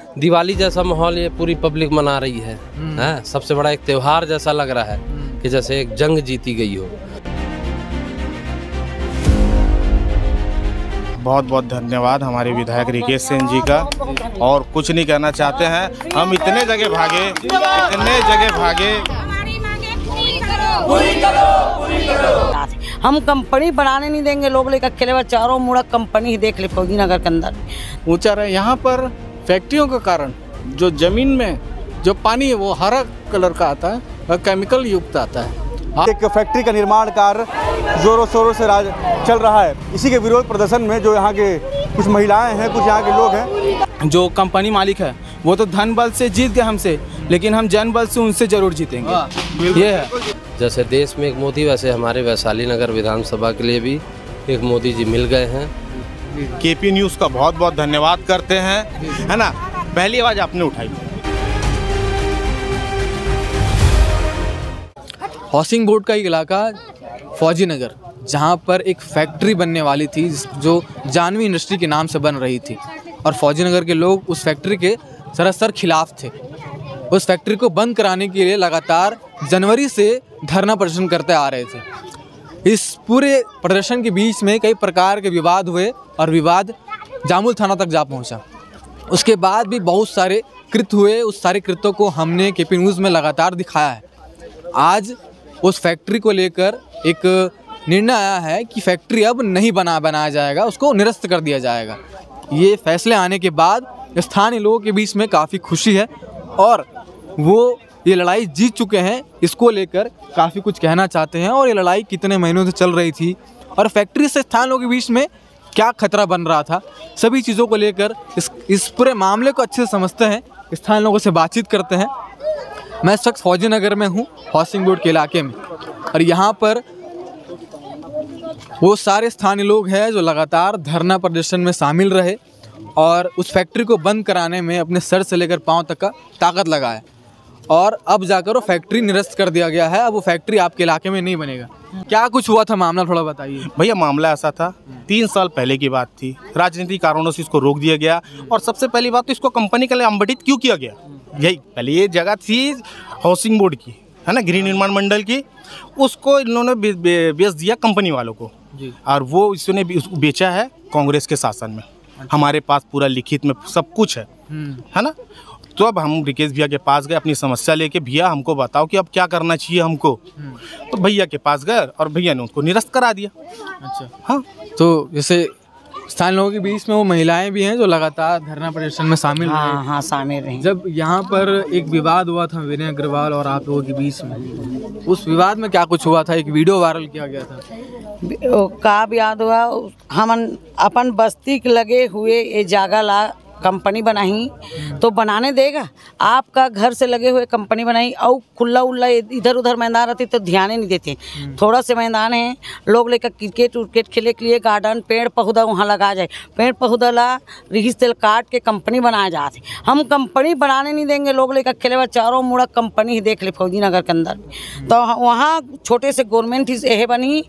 दिवाली जैसा माहौल ये पूरी पब्लिक मना रही है। सबसे बड़ा एक त्योहार जैसा लग रहा है कि जैसे एक जंग जीती गई हो। बहुत बहुत धन्यवाद हमारे विधायक रिकेश सेन जी का। और कुछ नहीं कहना चाहते हैं, हम इतने जगह भागे। हम कंपनी बनाने नहीं देंगे, लोग लेकर खेले हुए चारों मुड़ा कंपनी ही देख ले फौजी नगर के अंदर ऊंचा रहे। यहाँ पर फैक्ट्रियों के कारण जो जमीन में जो पानी है वो हरा कलर का आता है और केमिकल युक्त आता है। एक फैक्ट्री का निर्माण कार्य जोरों शोरों से चल रहा है। इसी के विरोध प्रदर्शन में जो यहाँ के कुछ महिलाएं हैं, कुछ यहाँ के लोग हैं। जो कंपनी मालिक है वो तो धन बल से जीत गए हमसे, लेकिन हम जन बल से उनसे जरूर जीतेंगे। ये है जैसे देश में एक मोदी, वैसे हमारे वैशाली नगर विधानसभा के लिए भी एक मोदी जी मिल गए हैं। केपी न्यूज़ का बहुत बहुत धन्यवाद करते हैं, है ना। पहली आवाज़ आपने उठाई। हाउसिंग बोर्ड का एक इलाका फौजी नगर, जहाँ पर एक फैक्ट्री बनने वाली थी जो जानवी इंडस्ट्री के नाम से बन रही थी, और फौजी नगर के लोग उस फैक्ट्री के सरासर खिलाफ थे। उस फैक्ट्री को बंद कराने के लिए लगातार जनवरी से धरना प्रदर्शन करते आ रहे थे। इस पूरे प्रदर्शन के बीच में कई प्रकार के विवाद हुए और विवाद जामुल थाना तक जा पहुंचा। उसके बाद भी बहुत सारे कृत्य हुए। उस सारे कृत्यों को हमने केपी न्यूज़ में लगातार दिखाया है। आज उस फैक्ट्री को लेकर एक निर्णय आया है कि फैक्ट्री अब नहीं बनाया जाएगा, उसको निरस्त कर दिया जाएगा। ये फैसले आने के बाद स्थानीय लोगों के बीच में काफ़ी खुशी है और वो ये लड़ाई जीत चुके हैं। इसको लेकर काफ़ी कुछ कहना चाहते हैं और ये लड़ाई कितने महीनों से चल रही थी और फैक्ट्री से स्थानीय लोगों के बीच में क्या खतरा बन रहा था, सभी चीज़ों को लेकर इस पूरे मामले को अच्छे से समझते हैं, स्थानीय लोगों से बातचीत करते हैं। मैं इस वक्त फौजी नगर में हूँ, हाउसिंग बोर्ड के इलाके में, और यहाँ पर वो सारे स्थानीय लोग हैं जो लगातार धरना प्रदर्शन में शामिल रहे और उस फैक्ट्री को बंद कराने में अपने सर से लेकर पांव तक का ताकत लगाए, और अब जाकर वो फैक्ट्री निरस्त कर दिया गया है। अब वो फैक्ट्री आपके इलाके में नहीं बनेगा। क्या कुछ हुआ था मामला, थोड़ा बताइए। भैया मामला ऐसा था, 3 साल पहले की बात थी। राजनीतिक कारणों से इसको रोक दिया गया, और सबसे पहली बात तो इसको कंपनी के लिए आवंटित क्यों किया गया। यही पहले ये जगह थी हाउसिंग बोर्ड की, है ना, गृह निर्माण मंडल की। उसको इन्होंने बेच दिया कंपनी वालों को, और वो इसने बेचा है कांग्रेस के शासन में। हमारे पास पूरा लिखित में सब कुछ है ना। तो अब हम रिकेश भैया के पास गए अपनी समस्या लेके, भैया हमको बताओ कि अब क्या करना चाहिए हमको। तो भैया के पास गए और भैया ने उसको निरस्त करा दिया। अच्छा, हाँ। तो जैसे स्थानीय लोगों के बीच में वो महिलाएं भी हैं जो लगातार धरना प्रदर्शन में शामिल रहीं। हाँ शामिल रहीं। जब यहाँ पर एक विवाद हुआ था विनय अग्रवाल और आप लोगों के बीच में, उस विवाद में क्या कुछ हुआ था? एक वीडियो वायरल किया गया था। का याद हुआ, हम अपन बस्ती के लगे हुए ये जागा ला कंपनी बनाई तो बनाने देगा। आपका घर से लगे हुए कंपनी बनाई और खुला उल्ला इधर उधर मैदान रहती तो ध्यान ही नहीं देते। थोड़ा से मैदान है, लोग लेकर क्रिकेट उर्केट खेले के लिए गार्डन पेड़ पौधा वहाँ लगा जाए, पेड़ पौधा ला रिहिस तेल काट के कंपनी बनाया जाते। हम कंपनी बनाने नहीं देंगे, लोग लेकर खेले हुए चारों मुड़ा कंपनी ही देख ले फौजी नगर के अंदर। तो वहाँ छोटे से गवर्नमेंट ही बनी,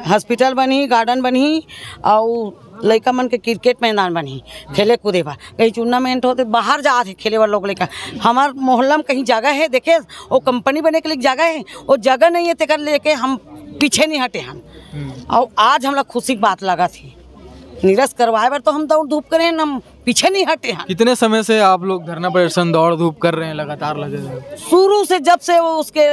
हॉस्पिटल बनी, गार्डन बनी और लड़का मन के क्रिकेट मैदान बनी, खेले कूदे बा। कहीं टूर्नामेंट होते बाहर जाते खेले वाले लोग लेकर। हमारे मोहल्ला में कहीं जगह है, देखे वो कंपनी बने के लिए जगह है, वो जगह नहीं है तेकर लेके हम पीछे नहीं हटे हम। और आज हम लोग खुशी की बात लगा थी निरस्त करवाए बार, तो हम दौड़ धूप करें, हम पीछे नहीं हटे हैं। कितने समय से आप लोग धरना प्रदर्शन दौड़ धूप कर रहे हैं, लगातार लगे हुए? शुरू से जब से वो उसके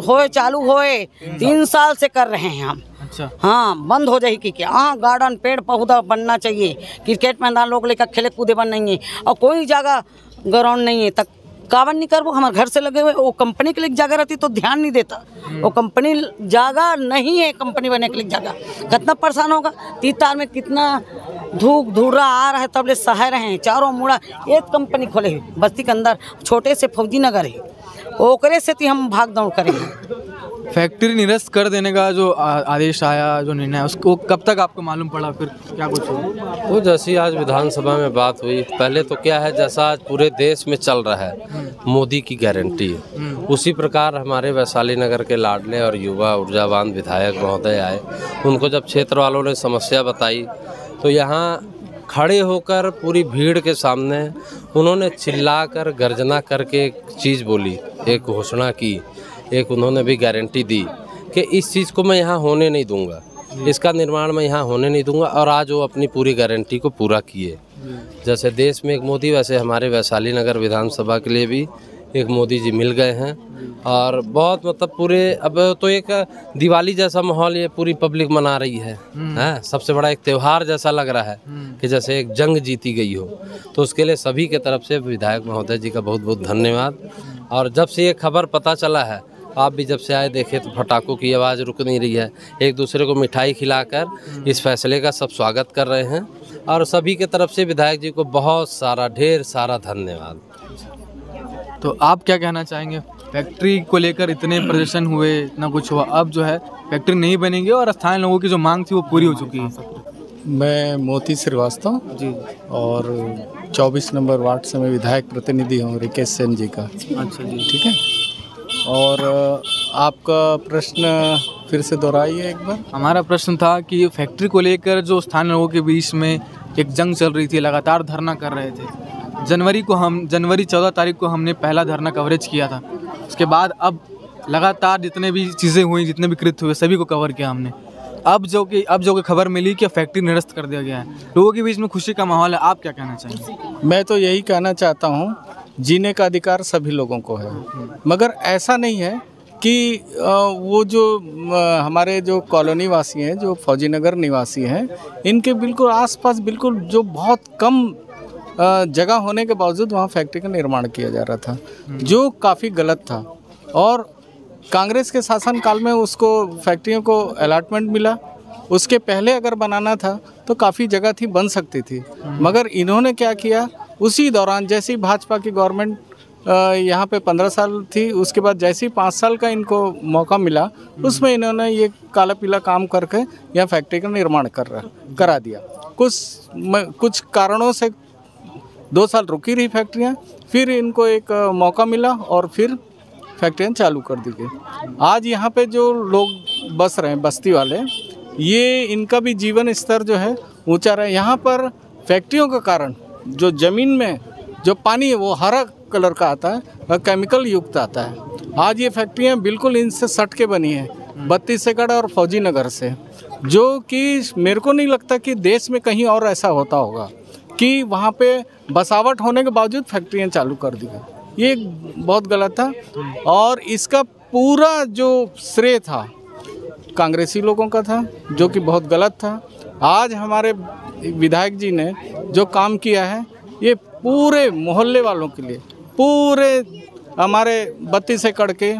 होए चालू होए 3 साल से कर रहे हैं हम। अच्छा, हाँ, बंद हो जाएगी क्या? हाँ, गार्डन पेड़ पौधा बनना चाहिए, क्रिकेट मैदान लोग लेकर खेले कूदे बन नहीं है, और कोई जगह ग्राउंड नहीं है तक कावन नहीं कर। वो हमारे घर से लगे हुए, वो कंपनी के लिए जगह रहती तो ध्यान नहीं देता। वो कंपनी जगह नहीं है, कंपनी बनने के लिए जगह कितना परेशान होगा। 3 तार में कितना धूप धूरा आ रहा है, तब ले सह रहे हैं चारों मुड़ा। एक कंपनी खोले हुई बस्ती के अंदर, छोटे से फौजी नगर है, ओकरे से हम भाग दौड़ करेंगे। फैक्ट्री निरस्त कर देने का जो आदेश आया, जो निर्णय, उसको कब तक आपको मालूम पड़ा, फिर क्या कुछ हुआ? वो जैसी आज विधानसभा में बात हुई, पहले तो क्या है, जैसा आज पूरे देश में चल रहा है मोदी की गारंटी, उसी प्रकार हमारे वैशाली नगर के लाडले और युवा ऊर्जावान विधायक महोदय आए। उनको जब क्षेत्र वालों ने समस्या बताई तो यहाँ खड़े होकर पूरी भीड़ के सामने उन्होंने चिल्लाकर गर्जना करके एक चीज़ बोली, एक घोषणा की, एक उन्होंने भी गारंटी दी कि इस चीज़ को मैं यहाँ होने नहीं दूंगा, इसका निर्माण मैं यहाँ होने नहीं दूंगा। और आज वो अपनी पूरी गारंटी को पूरा किए। जैसे देश में एक मोदी, वैसे हमारे वैशाली नगर विधानसभा के लिए भी एक मोदी जी मिल गए हैं। और बहुत मतलब पूरे अब तो एक दिवाली जैसा माहौल ये पूरी पब्लिक मना रही है, सबसे बड़ा एक त्यौहार जैसा लग रहा है कि जैसे एक जंग जीती गई हो। तो उसके लिए सभी के तरफ से विधायक महोदय जी का बहुत बहुत धन्यवाद। और जब से ये खबर पता चला है, आप भी जब से आए देखे तो पटाखों की आवाज़ रुक नहीं रही है, एक दूसरे को मिठाई खिलाकर इस फैसले का सब स्वागत कर रहे हैं। और सभी के तरफ से विधायक जी को बहुत सारा ढेर सारा धन्यवाद। तो आप क्या कहना चाहेंगे? फैक्ट्री को लेकर इतने प्रदर्शन हुए, इतना कुछ हुआ, अब जो है फैक्ट्री नहीं बनेगी और स्थानीय लोगों की जो मांग थी वो पूरी हो चुकी है। मैं मोती श्रीवास्तव जी और 24 नंबर वार्ड से मैं विधायक प्रतिनिधि हूँ रिकेश सेन जी का। अच्छा जी, ठीक है। और आपका प्रश्न फिर से दोहराइए एक बार। हमारा प्रश्न था कि फैक्ट्री को लेकर जो स्थानीय लोगों के बीच में एक जंग चल रही थी, लगातार धरना कर रहे थे। जनवरी 14 तारीख को हमने पहला धरना कवरेज किया था। उसके बाद अब लगातार जितने भी चीज़ें हुई, जितने भी कृत्य हुए, सभी को कवर किया हमने। अब जो कि खबर मिली कि फैक्ट्री निरस्त कर दिया गया है, लोगों के बीच में खुशी का माहौल है। आप क्या कहना चाहेंगे? मैं तो यही कहना चाहता हूँ, जीने का अधिकार सभी लोगों को है, मगर ऐसा नहीं है कि वो जो हमारे जो कॉलोनी वासी हैं, जो फौजी नगर निवासी हैं, इनके बिल्कुल आसपास बिल्कुल जो बहुत कम जगह होने के बावजूद वहाँ फैक्ट्री का निर्माण किया जा रहा था, जो काफ़ी गलत था। और कांग्रेस के शासनकाल में उसको फैक्ट्रियों को अलॉटमेंट मिला। उसके पहले अगर बनाना था तो काफ़ी जगह थी, बन सकती थी, मगर इन्होंने क्या किया, उसी दौरान जैसे ही भाजपा की गवर्नमेंट यहाँ पे 15 साल थी, उसके बाद जैसे ही 5 साल का इनको मौका मिला, उसमें इन्होंने ये काला पीला काम करके यहाँ फैक्ट्री का निर्माण करा दिया। कुछ कारणों से 2 साल रुकी रही फैक्ट्रियाँ, फिर इनको एक मौका मिला और फिर फैक्ट्रियाँ चालू कर दी गई। आज यहाँ पे जो लोग बस रहे हैं, बस्ती वाले, ये इनका भी जीवन स्तर जो है ऊंचा रहे। यहाँ पर फैक्ट्रियों के कारण जो ज़मीन में जो पानी है वो हरा कलर का आता है और केमिकल युक्त आता है। आज ये फैक्ट्रियाँ बिल्कुल इनसे सट के बनी हैं, 32 एकड़ और फौजी नगर से, जो कि मेरे को नहीं लगता कि देश में कहीं और ऐसा होता होगा कि वहाँ पे बसावट होने के बावजूद फैक्ट्रियाँ चालू कर दी गई। ये बहुत गलत था और इसका पूरा जो श्रेय था कांग्रेसी लोगों का था, जो कि बहुत गलत था। आज हमारे विधायक जी ने जो काम किया है, ये पूरे मोहल्ले वालों के लिए, पूरे हमारे 32 एकड़ के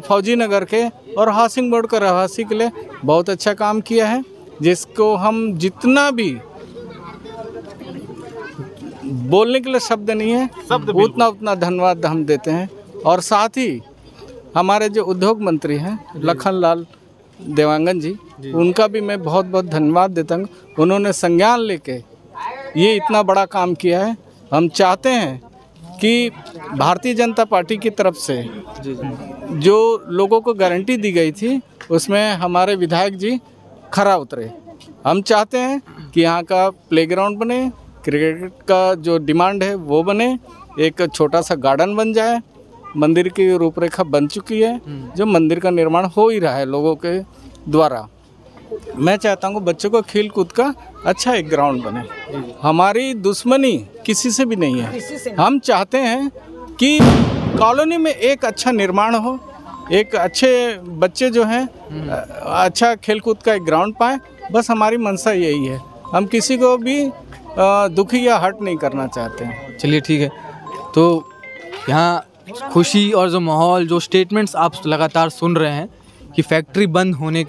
फौजी नगर के और हाउसिंग बोर्ड के रहवासी के लिए बहुत अच्छा काम किया है, जिसको हम जितना भी बोलने के लिए शब्द नहीं है, उतना धन्यवाद हम देते हैं। और साथ ही हमारे जो उद्योग मंत्री हैं लखनलाल देवांगन जी, उनका भी मैं बहुत बहुत धन्यवाद देता हूँ। उन्होंने संज्ञान लेके ये इतना बड़ा काम किया है। हम चाहते हैं कि भारतीय जनता पार्टी की तरफ से जो लोगों को गारंटी दी गई थी, उसमें हमारे विधायक जी खरा उतरे। हम चाहते हैं कि यहाँ का प्लेग्राउंड बने, क्रिकेट का जो डिमांड है वो बने, एक छोटा सा गार्डन बन जाए। मंदिर की रूपरेखा बन चुकी है, जो मंदिर का निर्माण हो ही रहा है लोगों के द्वारा। मैं चाहता हूँ बच्चों को खेल कूद का अच्छा एक ग्राउंड बने। हमारी दुश्मनी किसी से भी नहीं है। हम चाहते हैं कि कॉलोनी में एक अच्छा निर्माण हो, एक अच्छे बच्चे जो हैं अच्छा खेल कूद का एक ग्राउंड पाएँ। बस हमारी मंशा यही है। हम किसी को भी दुखी या हर्ट नहीं करना चाहते हैं। चलिए ठीक है। तो यहाँ खुशी और जो माहौल, जो स्टेटमेंट्स आप लगातार सुन रहे हैं कि फैक्ट्री बंद होने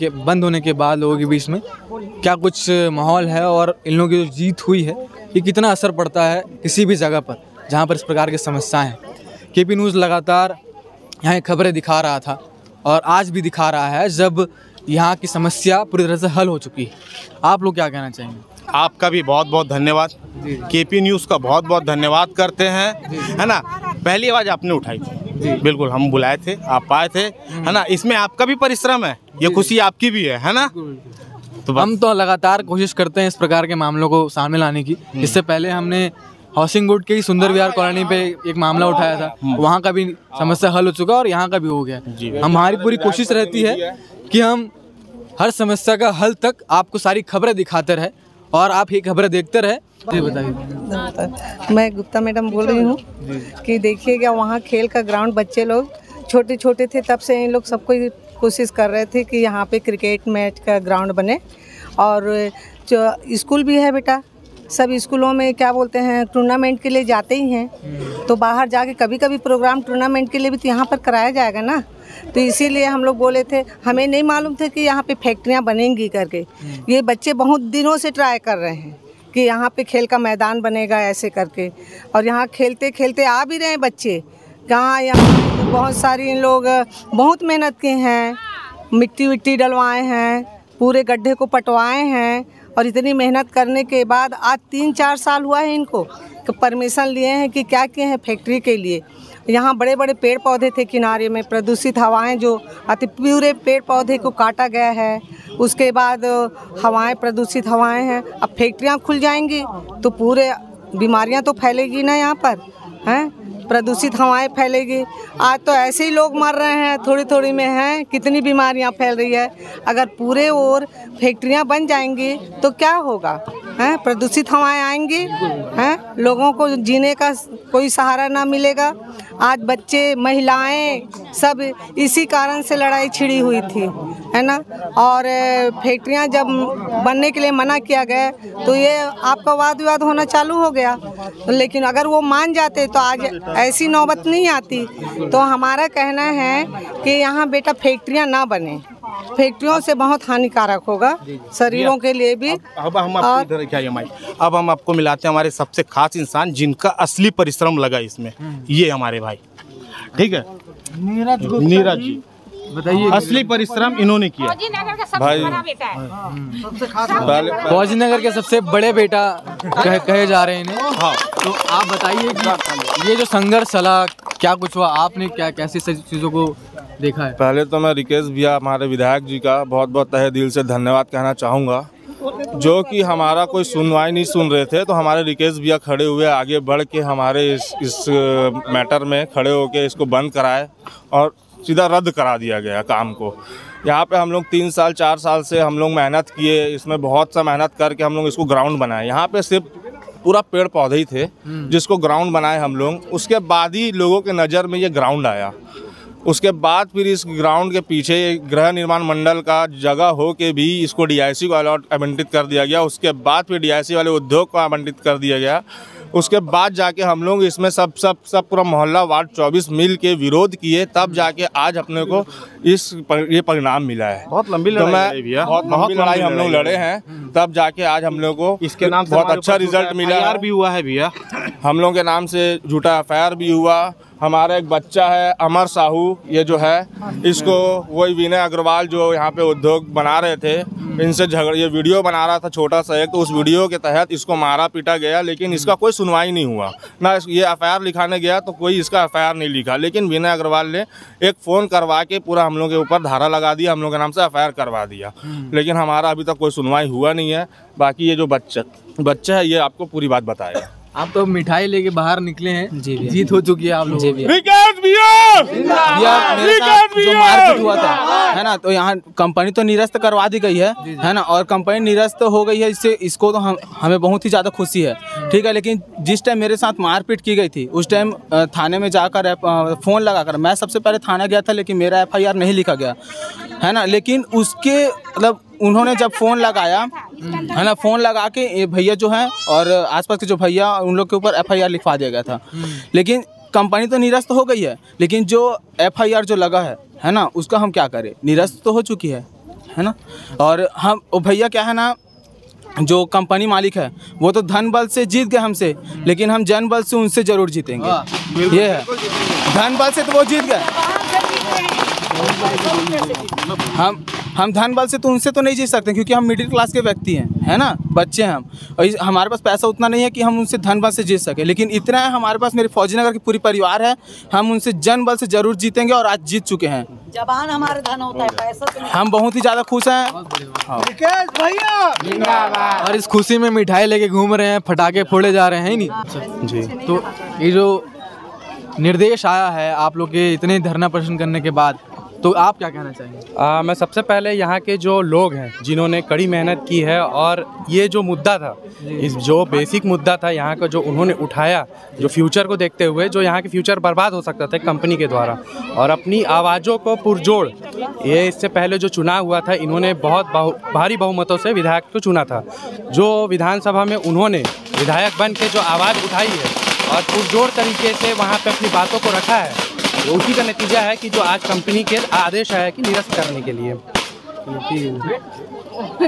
के बाद लोगों के बीच में क्या कुछ माहौल है और इन लोगों की जो जीत हुई है, ये कितना असर पड़ता है किसी भी जगह पर जहाँ पर इस प्रकार की समस्याएं हैं। केपी न्यूज़ लगातार यहाँ खबरें दिखा रहा था और आज भी दिखा रहा है, जब यहाँ की समस्या पूरी तरह से हल हो चुकी है। आप लोग क्या कहना चाहेंगे? आपका भी बहुत बहुत धन्यवाद। केपी न्यूज़ का बहुत बहुत धन्यवाद करते हैं, है ना। पहली आवाज़ आपने उठाई थी, बिल्कुल हम बुलाए थे, आप आए थे, है ना। इसमें आपका भी परिश्रम है, ये खुशी आपकी भी है ना। हम तो लगातार कोशिश करते हैं इस प्रकार के मामलों को सामने लाने की। इससे पहले हमने हाउसिंग बोर्ड के ही सुंदर विहार कॉलोनी पे एक मामला उठाया था, वहाँ का भी समस्या हल हो चुका और यहाँ का भी हो गया। हमारी पूरी कोशिश रहती है कि हम हर समस्या का हल तक आपको सारी खबरें दिखाते रहे और आप ये खबरें देखते रहे। जी बताइए। मैं गुप्ता मैडम बोल रही हूँ कि देखिएगा वहाँ खेल का ग्राउंड, बच्चे लोग छोटे छोटे थे तब से इन लोग सबको कोशिश कर रहे थे कि यहाँ पे क्रिकेट मैच का ग्राउंड बने। और जो स्कूल भी है बेटा, सब स्कूलों में क्या बोलते हैं टूर्नामेंट के लिए जाते ही हैं, तो बाहर जाके कभी कभी प्रोग्राम टूर्नामेंट के लिए भी तो यहाँ पर कराया जाएगा ना। तो इसीलिए हम लोग बोले थे, हमें नहीं मालूम थे कि यहाँ पे फैक्ट्रियाँ बनेंगी करके। ये बच्चे बहुत दिनों से ट्राई कर रहे हैं कि यहाँ पे खेल का मैदान बनेगा ऐसे करके, और यहाँ खेलते खेलते आ भी रहे हैं बच्चे। कहाँ यहाँ बहुत सारी इन लोग बहुत मेहनत की हैं, मिट्टी विट्टी डलवाए हैं, पूरे गड्ढे को पटवाए हैं, और इतनी मेहनत करने के बाद आज 3-4 साल हुआ है इनको कि परमिशन लिए हैं कि क्या किए हैं फैक्ट्री के लिए। यहाँ बड़े बड़े पेड़ पौधे थे किनारे में, प्रदूषित हवाएं जो आती, पूरे पेड़ पौधे को काटा गया है। उसके बाद हवाएं प्रदूषित हवाएं हैं, अब फैक्ट्रियाँ खुल जाएंगी तो पूरे बीमारियाँ तो फैलेगी ना यहाँ पर, हैं प्रदूषित हवाएं फैलेगी। आज तो ऐसे ही लोग मर रहे हैं थोड़ी थोड़ी में, हैं कितनी बीमारियां फैल रही है। अगर पूरे ओर फैक्ट्रियां बन जाएंगी तो क्या होगा, हैं प्रदूषित हवाएं आएंगी, हैं लोगों को जीने का कोई सहारा ना मिलेगा। आज बच्चे महिलाएं सब इसी कारण से लड़ाई छिड़ी हुई थी, है ना। और फैक्ट्रियां जब बनने के लिए मना किया गया तो ये आपका वाद विवाद होना चालू हो गया, लेकिन अगर वो मान जाते तो आज ऐसी नौबत नहीं आती। तो हमारा कहना है कि यहाँ बेटा फैक्ट्रियाँ ना बने, फैक्ट्रियों से बहुत हानिकारक होगा शरीरों के लिए भी। अब हम आपको इधर क्या अब हम आपको मिलाते हैं हमारे सबसे खास इंसान जिनका असली परिश्रम लगा इसमें, ये हमारे भाई, ठीक है, नीरज जी। बताइए असली परिश्रम इन्होंने किया भाई। फौजी नगर के सबसे बड़े बेटा कहे जा रहे हैं इन्हें। हाँ, तो आप बताइए कि ये जो संघर्ष चला क्या कुछ हुआ, आपने क्या कैसी चीज़ों को देखा है? पहले तो मैं रिकेश भैया हमारे विधायक जी का बहुत बहुत तहे दिल से धन्यवाद कहना चाहूँगा, जो कि हमारा कोई सुनवाई नहीं सुन रहे थे, तो हमारे रिकेश भैया खड़े हुए आगे बढ़ के हमारे इस मैटर में खड़े होके इसको बंद कराए और सीधा रद्द करा दिया गया काम को। यहाँ पे हम लोग 3 साल 4 साल से हम लोग मेहनत किए, इसमें बहुत सा मेहनत करके हम लोग इसको ग्राउंड बनाए। यहाँ पे सिर्फ पूरा पेड़ पौधे ही थे जिसको ग्राउंड बनाए हम लोग, उसके बाद ही लोगों के नज़र में ये ग्राउंड आया। उसके बाद फिर इस ग्राउंड के पीछे गृह निर्माण मंडल का जगह हो के भी इसको डीआईसी को आवंटित कर दिया गया। उसके बाद फिर डीआईसी वाले उद्योग को आवंटित कर दिया गया। उसके बाद जाके हम लोग इसमें सब पूरा मोहल्ला वार्ड 24 मिल के विरोध किए, तब जाके आज अपने को ये परिणाम मिला है। बहुत लंबी लड़ाई भैया, बहुत लड़ाई हम लोग लड़े हैं, तब जाके आज हम लोग को इसके नाम से बहुत अच्छा रिजल्ट मिला भी हुआ है भैया। हम लोग के नाम से झूठा एफआईआर भी हुआ। हमारा एक बच्चा है अमर साहू, ये जो है इसको वही विनय अग्रवाल जो यहाँ पे उद्योग बना रहे थे, इनसे झगड़े, ये वीडियो बना रहा था छोटा सा एक, तो उस वीडियो के तहत इसको मारा पीटा गया, लेकिन इसका कोई सुनवाई नहीं हुआ ना। ये एफआईआर लिखाने गया तो कोई इसका एफआईआर नहीं लिखा, लेकिन विनय अग्रवाल ने एक फ़ोन करवा के पूरा हम लोग के ऊपर धारा लगा दिया, हम लोग के नाम से एफआईआर करवा दिया, लेकिन हमारा अभी तक कोई सुनवाई हुआ नहीं है। बाकी ये जो बच्चा है ये आपको पूरी बात बताएगा। आप तो मिठाई लेके बाहर निकले हैं, जीत हो चुकी है आप लोग। जो मारपीट हुआ था, है ना, तो यहाँ कंपनी तो निरस्त करवा दी गई है ना, और कंपनी निरस्त हो गई है, इससे इसको तो हमें बहुत ही ज़्यादा खुशी है, ठीक है। लेकिन जिस टाइम मेरे साथ मारपीट की गई थी उस टाइम थाने में जाकर फ़ोन लगाकर मैं सबसे पहले थाना गया था, लेकिन मेरा एफआईआर नहीं लिखा गया, है ना। लेकिन उसके मतलब उन्होंने जब फ़ोन लगाया, है ना, फ़ोन लगा के ये भैया जो हैं और आसपास के जो भैया उन लोग के ऊपर एफआईआर लिखवा दिया गया था। लेकिन कंपनी तो निरस्त हो गई है, लेकिन जो एफआईआर जो लगा है ना, उसका हम क्या करें, निरस्त तो हो चुकी है ना। और हम वो भैया क्या है ना, जो कंपनी मालिक है वो तो धन बल से जीत गए हमसे, लेकिन हम जन बल से उनसे ज़रूर जीतेंगे। ये है, धन बल से तो वो जीत गए, हम धन बल से तो उनसे तो नहीं जीत सकते, क्योंकि हम मिडिल क्लास के व्यक्ति हैं, है ना, बच्चे हैं हम, और हमारे पास पैसा उतना नहीं है कि हम उनसे धन बल से जीत सके। लेकिन इतना है, हमारे पास मेरे फौजीनगर की पूरी परिवार है, हम उनसे जन बल से जरूर जीतेंगे और आज जीत चुके हैं। जबान हमारे धन होता है, पैसा तो नहीं। हम बहुत ही ज़्यादा खुश हैं। और इस खुशी में मिठाई लेके घूम रहे हैं, पटाखे फोड़े जा रहे हैं, नहीं जी। तो ये जो निर्देश आया है आप लोग के इतने धरना प्रदर्शन करने के बाद, तो आप क्या कहना चाहेंगे? मैं सबसे पहले यहाँ के जो लोग हैं जिन्होंने कड़ी मेहनत की है, और ये जो मुद्दा था, इस जो बेसिक मुद्दा था यहाँ का जो उन्होंने उठाया, जो फ्यूचर को देखते हुए, जो यहाँ के फ्यूचर बर्बाद हो सकता था कंपनी के द्वारा, और अपनी आवाज़ों को पुरजोड़, ये इससे पहले जो चुनाव हुआ था इन्होंने बहुत भारी बहुमतों से विधायक को चुना था। जो विधानसभा में उन्होंने विधायक बन के जो आवाज़ उठाई है और पुरजोर तरीके से वहाँ पे अपनी बातों को रखा है, उसी का नतीजा है कि जो आज कंपनी के आदेश आया कि निरस्त करने के लिए।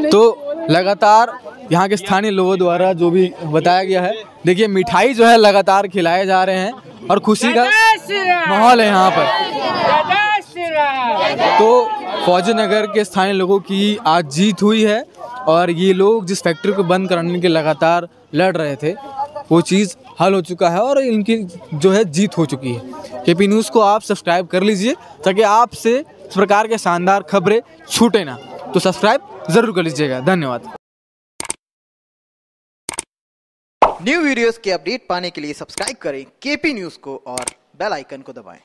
तो लगातार यहाँ के स्थानीय लोगों द्वारा जो भी बताया गया है, देखिए मिठाई जो है लगातार खिलाए जा रहे हैं और खुशी का माहौल है यहाँ पर। तो फौजीनगर के स्थानीय लोगों की आज जीत हुई है, और ये लोग जिस फैक्ट्री को बंद कराने के लगातार लड़ रहे थे, वो चीज़ हल हो चुका है और इनकी जो है जीत हो चुकी है। केपी न्यूज़ को आप सब्सक्राइब कर लीजिए ताकि आपसे इस प्रकार के शानदार खबरें छूटे ना। तो सब्सक्राइब ज़रूर कर लीजिएगा। धन्यवाद। न्यू वीडियोस के अपडेट पाने के लिए सब्सक्राइब करें केपी न्यूज़ को और बेल आइकन को दबाएं।